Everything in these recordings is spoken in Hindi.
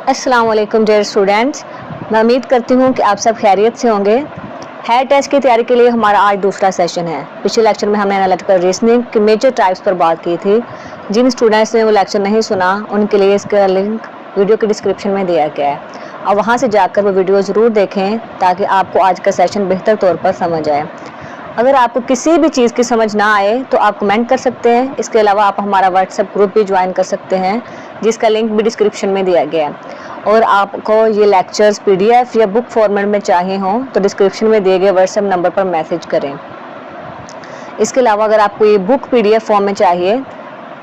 अस्सलाम वालेकुम डियर स्टूडेंट्स, मैं उम्मीद करती हूँ कि आप सब खैरियत से होंगे। हेयर टेस्ट की तैयारी के लिए हमारा आज दूसरा सेशन है। पिछले लेक्चर में हमने एनालिटिकल रीजनिंग की मेजर टाइप्स पर बात की थी। जिन स्टूडेंट्स ने वो लेक्चर नहीं सुना उनके लिए इसका लिंक वीडियो के डिस्क्रिप्शन में दिया गया है। और वहाँ से जाकर वो वीडियो ज़रूर देखें ताकि आपको आज का सेशन बेहतर तौर पर समझ आए। अगर आपको किसी भी चीज़ की समझ ना आए तो आप कमेंट कर सकते हैं। इसके अलावा आप हमारा व्हाट्सएप ग्रुप भी ज्वाइन कर सकते हैं जिसका लिंक भी डिस्क्रिप्शन में दिया गया है। और आपको ये लेक्चर्स पीडीएफ या बुक फॉर्मेट में चाहिए हों तो डिस्क्रिप्शन में दिए गए व्हाट्सएप नंबर पर मैसेज करें। इसके अलावा अगर आपको ये बुक पीडीएफ फॉर्म में चाहिए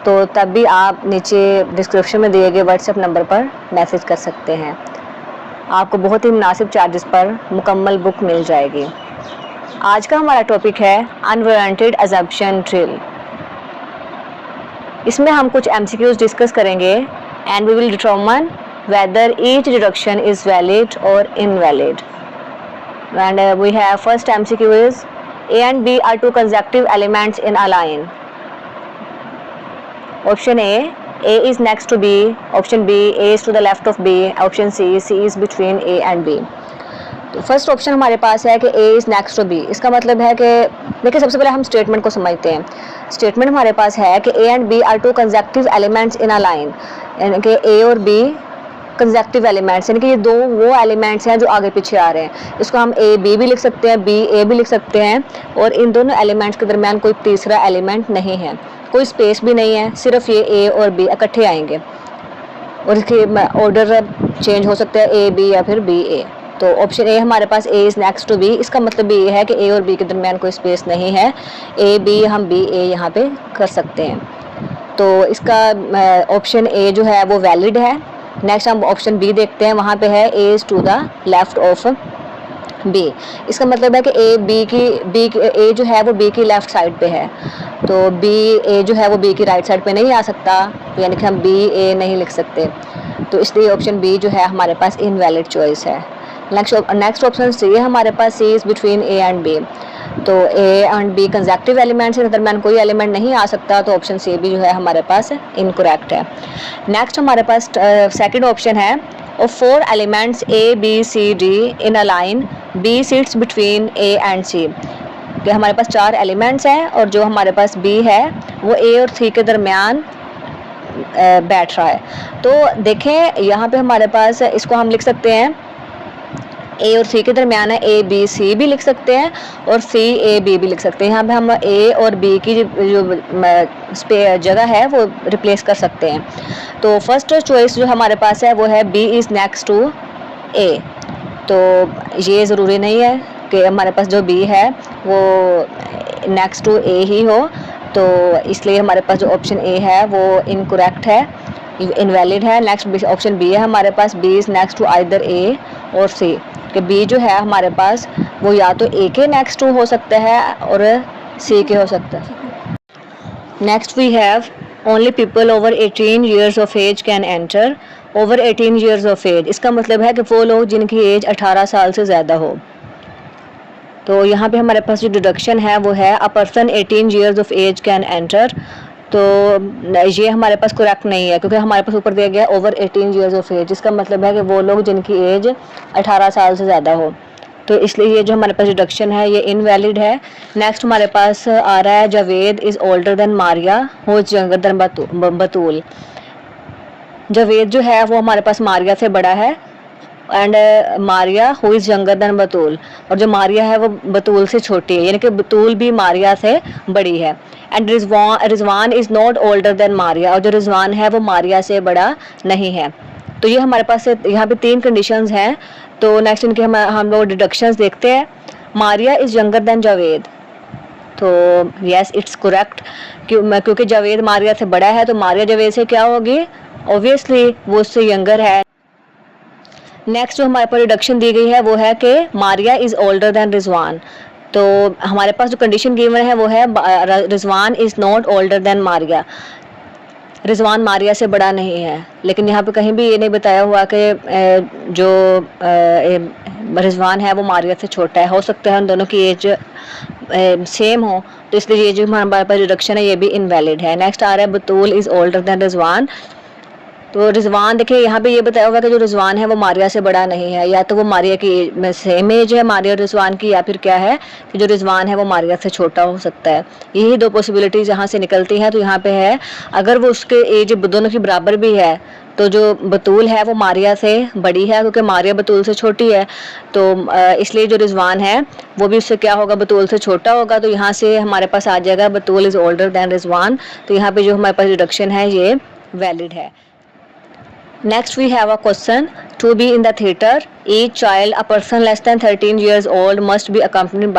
तो तब भी आप नीचे डिस्क्रिप्शन में दिए गए व्हाट्सएप नंबर पर मैसेज कर सकते हैं। आपको बहुत ही मुनासिब चार्जेस पर मुकम्मल बुक मिल जाएगी। आज का हमारा टॉपिक है अनवारंटेड अजम्पशन ड्रिल। इसमें हम कुछ एमसीक्यूज डिस्कस करेंगे and we will determine whether each deduction is valid or invalid. And we have first MCQ is A and B are two consecutive elements in a line. Option A is next to B. Option B, A is to the left of B. Option C is between A and B. तो फर्स्ट ऑप्शन हमारे पास है कि A is next to B। इसका मतलब है कि देखिए, सबसे पहले हम स्टेटमेंट को समझते हैं। स्टेटमेंट हमारे पास है कि A and B are two consecutive elements in a line, यानी कि A और B कंसेक्टिव एलिमेंट्स, यानी कि ये दो वो एलिमेंट्स हैं जो आगे पीछे आ रहे हैं। इसको हम ए बी भी लिख सकते हैं, बी ए भी लिख सकते हैं। और इन दोनों एलिमेंट्स के दरमियान कोई तीसरा एलिमेंट नहीं है, कोई स्पेस भी नहीं है, सिर्फ ये ए और बी इकट्ठे आएंगे और इसके ऑर्डर चेंज हो सकता है, ए बी या फिर बी ए। तो ऑप्शन ए हमारे पास A is next to B. इसका मतलब भी ये है कि ए और बी के दरमियान कोई स्पेस नहीं है, ए बी हम बी ए यहाँ पे कर सकते हैं। तो इसका ऑप्शन ए जो है वो वैलिड है। नेक्स्ट हम ऑप्शन बी देखते हैं, वहाँ पे है A is to the left of B. इसका मतलब है कि ए जो है वो बी की लेफ्ट साइड पे है, तो बी ए जो है वो बी की राइट साइड पे नहीं आ सकता, तो यानी कि हम बी ए नहीं लिख सकते। तो इसलिए ऑप्शन बी जो है हमारे पास इनवैलिड चॉइस है। नेक्स्ट ऑप्शन सी है हमारे पास, C is between A and B. तो A and B consecutive elements के दरमियान कोई एलिमेंट नहीं आ सकता, तो ऑप्शन सी भी जो है हमारे पास इनकरेक्ट है। नेक्स्ट हमारे पास सेकंड ऑप्शन है, of four elements A B C D in a line B sits between A and C. कि हमारे पास चार एलिमेंट्स हैं और जो हमारे पास बी है वो ए और सी के दरमियान बैठ रहा है। तो देखें यहाँ पे हमारे पास इसको हम लिख सकते हैं ए और सी के दरमियान है, ए बी सी भी लिख सकते हैं और सी ए बी भी लिख सकते हैं। यहाँ पे हम ए और बी की जो जगह है वो रिप्लेस कर सकते हैं। तो फर्स्ट चॉइस जो हमारे पास है वो है बी इज़ नेक्स्ट टू ए। तो ये ज़रूरी नहीं है कि हमारे पास जो बी है वो नेक्स्ट टू ए ही हो, तो इसलिए हमारे पास जो ऑप्शन ए है वो इनकरेक्ट है, इनवैलिड है। नेक्स्ट ऑप्शन बी है हमारे पास, B is next to either A or C. कि बी जो है हमारे पास वो या तो ए के नेक्स्ट टू हो सकता है और सी के हो सकता है। Next we have only people over 18 years of age can enter. Over 18 years of age, इसका मतलब है कि वो लोग जिनकी एज 18 साल से ज़्यादा हो। तो यहाँ पे हमारे पास जो डिडक्शन है वो है a person 18 years of age can enter. तो ये हमारे पास करेक्ट नहीं है क्योंकि हमारे पास ऊपर दिया गया है ओवर 18 ईयर्स ऑफ एज। इसका मतलब है कि वो लोग जिनकी एज 18 साल से ज़्यादा हो, तो इसलिए ये जो हमारे पास डिडक्शन है ये इनवैलिड है। नेक्स्ट हमारे पास आ रहा है Javed is older than Maria who is younger than Batool. Javed जो है वो हमारे पास मारिया से बड़ा है and Maria who is younger than Batool, और जो मारिया है वो बतूल से छोटी है, यानी कि बतूल भी मारिया से बड़ी है। And Rizwan is not older than Maria, और जो रिजवान है वो मारिया से बड़ा नहीं है। तो ये हमारे पास यहाँ पे तीन कंडीशंस हैं। तो नेक्स्ट इनके हम लोग डिडक्शंस देखते हैं। Maria is younger then Javed, तो यस इट्स करेक्ट, क्योंकि जावेद मारिया से बड़ा है तो मारिया जावेद से क्या होगी, ऑब्वियसली वो उससे यंगर है। नेक्स्ट जो हमारे पास रिडक्शन दी गई है वो है कि Maria is older then Rizwan. तो हमारे पास जो कंडीशन गिवन है वो है Rizwan is not older than Maria, Rizwan Maria से बड़ा नहीं है। लेकिन यहाँ पे कहीं भी ये नहीं बताया हुआ कि जो रिजवान है वो मारिया से छोटा है। हो सकता है उन दोनों की एज सेम हो, तो इसलिए ये जो हमारे पास रिडक्शन है ये भी इनवैलिड है। नेक्स्ट आ रहा है बतूल इज़ ओल्डर देन रिजवान। तो रिजवान देखिए यहाँ पे ये बताया हुआ कि जो रिजवान है वो मारिया से बड़ा नहीं है, या तो वो मारिया की में सेम एज है मारिया और रिजवान की, या फिर क्या है कि जो रिजवान है वो मारिया से छोटा हो सकता है। यही दो पॉसिबिलिटीज यहाँ से निकलती हैं। तो यहाँ पे है अगर वो उसके एज दोनों की बराबर भी है तो जो बतूल है वो मारिया से बड़ी है, क्योंकि मारिया बतूल से छोटी है। तो इसलिए जो रिजवान है वो भी उससे क्या होगा, बतूल से छोटा होगा। तो यहाँ से हमारे पास आ जाएगा बतूल इज ओल्डर देन रिजवान। तो यहाँ पे जो हमारे पास डिडक्शन है ये वैलिड है। Next we have a question. To be in the theater, each child, a person less than 13 years old, must be accompanied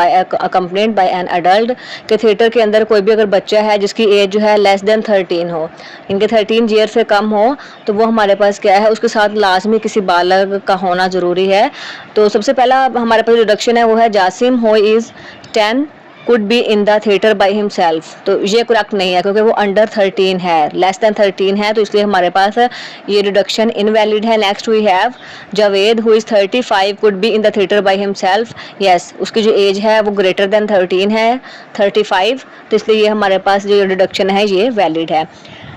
by an adult. कि थिएटर के अंदर कोई भी अगर बच्चा है जिसकी एज जो है लेस देन 13 हो, इनके 13 ईयर से कम हो, तो वो हमारे पास क्या है, उसके साथ लाजमी किसी बालग का होना ज़रूरी है। तो सबसे पहला हमारे पास रिडक्शन है वो है जासिम हो is 10 could be in the theatre by himself. तो ये करेक्ट नहीं है क्योंकि वो अंडर 13 है, लेस देन 13 है, तो इसलिए हमारे पास ये रिडक्शन इनवैलिड है। Next we have Javed who is 35 could be in the theatre by himself. Yes, उसकी जो एज है वो ग्रेटर देन 13 है, 35, तो इसलिए ये हमारे पास जो रिडक्शन है ये वैलिड है।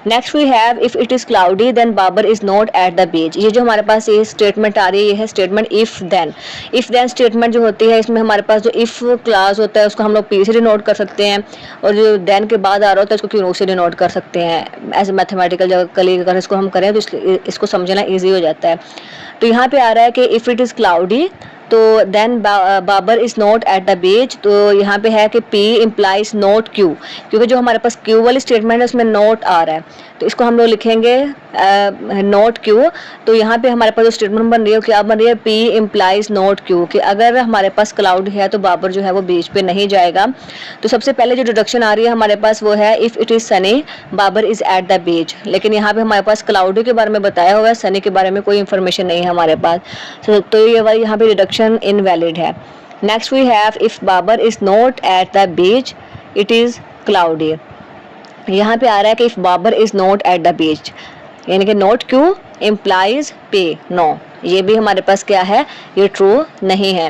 Next we have if it is cloudy then Babar is not at the beach. ये जो हमारे पास ये स्टेटमेंट आ रही है ये है स्टेटमेंट इफ़ देन स्टेटमेंट जो होती है इसमें हमारे पास जो इफ़ क्लास होता है उसको हम लोग पी से डिनोट कर सकते हैं, और जो देन के बाद आ रहा होता है उसको क्यू से डिनोट कर सकते हैं। एज ए मैथमेटिकल जब कली अगर इसको हम करें तो इसको समझना ईजी हो जाता है। तो यहाँ पे आ रहा है कि इफ़ इट इज़ क्लाउडी तो then Babar is not at the beach. तो यहाँ पे है कि P इम्प्लाइज नॉट Q, क्योंकि जो हमारे पास Q वाली स्टेटमेंट है उसमें नॉट आ रहा है, तो इसको हम लोग लिखेंगे नॉट Q। तो यहाँ पे हमारे पास जो स्टेटमेंट बन रही है क्या बन रही है, P इम्प्लाइज नॉट Q, कि अगर हमारे पास क्लाउड है तो बाबर जो है वो बीच पे नहीं जाएगा। तो सबसे पहले जो डिडक्शन आ रही है हमारे पास वो है if it is sunny Babar is at the beach, लेकिन यहाँ पे हमारे पास क्लाउडी के बारे में बताया हुआ है, सनी के बारे में कोई इन्फॉर्मेशन नहीं है हमारे पास, तो ये वाली यहाँ पे डिडक्शन इनवैलिड है। Next we have if Babar is not at the beach it is cloudy. यहाँ पे आ रहा है कि if Babar is not at the beach, यानी कि not Q implies P no, ये भी हमारे पास क्या है, ये ट्रू नहीं है।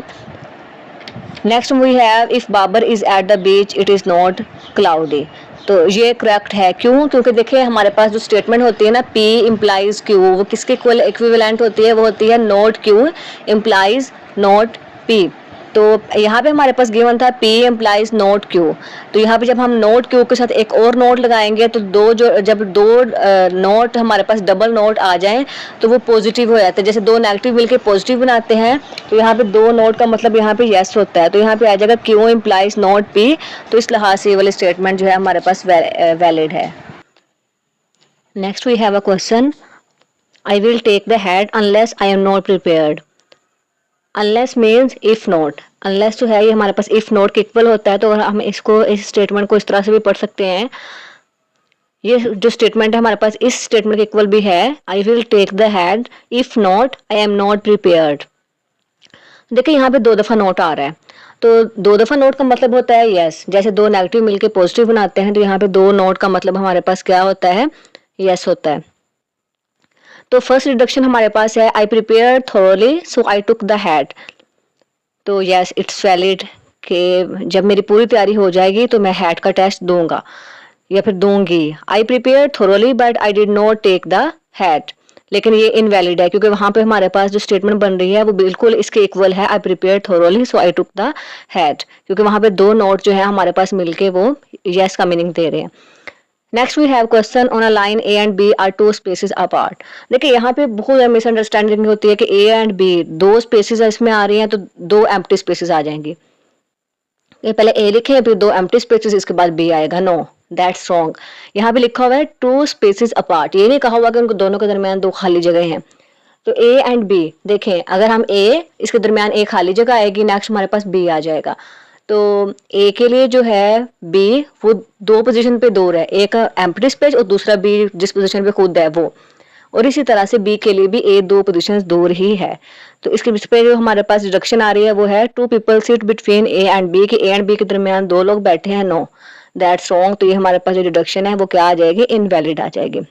Next we have if Babar is at the beach it is not cloudy. तो ये करेक्ट है, क्यों, क्योंकि देखिए हमारे पास जो स्टेटमेंट होती है ना P इम्प्लाइज Q, वो किसके इक्विवेलेंट होती है, वो होती है not Q implies not P। तो यहाँ पे हमारे पास गिवन था P इम्प्लाइज नॉट Q, तो यहाँ पे जब हम नॉट Q के साथ एक और नोट लगाएंगे तो जब दो नोट हमारे पास डबल नोट आ जाएं तो वो पॉजिटिव हो जाते हैं। जैसे दो नेगेटिव मिलके पॉजिटिव बनाते हैं, तो यहाँ पे दो नोट का मतलब यहाँ पे यस होता है, तो यहाँ पे आ जाएगा Q इम्प्लाइज नॉट P। तो इस लिहाज से ये वाली स्टेटमेंट जो है हमारे पास वैलिड है। Next we have a question, I will take the head unless I am not prepared. Unless means if not, unless जो है ये हमारे पास इफ नॉट के इक्वल होता है, तो अगर हम इसको इस स्टेटमेंट को इस तरह से भी पढ़ सकते हैं, ये जो स्टेटमेंट है हमारे पास इस स्टेटमेंट के इक्वल भी है, I will take the head if not I am not prepared. देखिए यहाँ पे दो दफ़ा नोट आ रहा है, तो दो दफ़ा नोट का मतलब होता है यस, जैसे दो नेगेटिव मिलके पॉजिटिव बनाते हैं, तो यहाँ पे दो नोट का मतलब हमारे पास क्या होता है, यस होता है। तो फर्स्ट रिडक्शन हमारे पास है आई prepare thoroughly so I took the head. तो यस इट्स वैलिड कि जब मेरी पूरी तैयारी हो जाएगी तो मैं हेड का टेस्ट दूंगा या फिर दूंगी। I prepare thoroughly but I did not take the head, लेकिन ये इनवैलिड है क्योंकि वहाँ पे हमारे पास जो स्टेटमेंट बन रही है वो बिल्कुल इसके इक्वल है, आई prepare thoroughly so I took the head, क्योंकि वहाँ पे दो नोट जो है हमारे पास मिलके वो यस का मीनिंग दे रहे हैं। Next we have question on a line A and B are two spaces apart. देखिए यहाँ पे बहुत मिसअंडरस्टैंडिंग होती है कि ए एंड बी दो स्पेसेस इसमें आ रही हैं तो दो एम्प्टी स्पेसेस आ जाएंगी, ये पहले ए लिखे फिर दो एम्प्टी स्पेसेस इसके बाद बी आएगा, नो दैट्स रॉन्ग। यहाँ पे लिखा हुआ है टू स्पेसेस अपार्ट, ये नहीं कहा हुआ कि उनको दोनों के दरमियान दो खाली जगह हैं। तो ए एंड बी देखें, अगर हम ए इसके दरमियान एक खाली जगह आएगी, नेक्स्ट हमारे पास बी आ जाएगा। तो ए के लिए जो है बी वो दो पोजीशन पे दूर है, एक एम्प्टी स्पेस और दूसरा बी जिस पोजीशन पे खुद है वो, और इसी तरह से बी के लिए भी ए दो पोजीशंस दूर ही है। तो इसके बीच पे जो हमारे पास डिडक्शन आ रही है वो है two people sit between A and B, कि ए एंड बी के दरमियान दो लोग बैठे हैं, नो दैट्स रॉन्ग। तो ये हमारे पास जो डिडक्शन है वो क्या आ जाएगी, इनवैलिड आ जाएगी।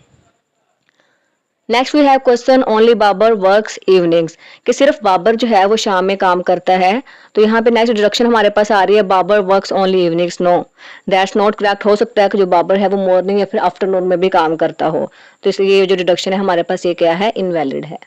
Next we have question only Babar works evenings, कि सिर्फ बाबर जो है वो शाम में काम करता है। तो यहाँ पे नेक्स्ट डिडक्शन हमारे पास आ रही है Babar works only evenings. No, that's not correct. हो सकता है कि जो बाबर है वो मॉर्निंग या फिर आफ्टरनून में भी काम करता हो, तो इसलिए ये जो डिडक्शन है हमारे पास ये क्या है, इनवैलिड है।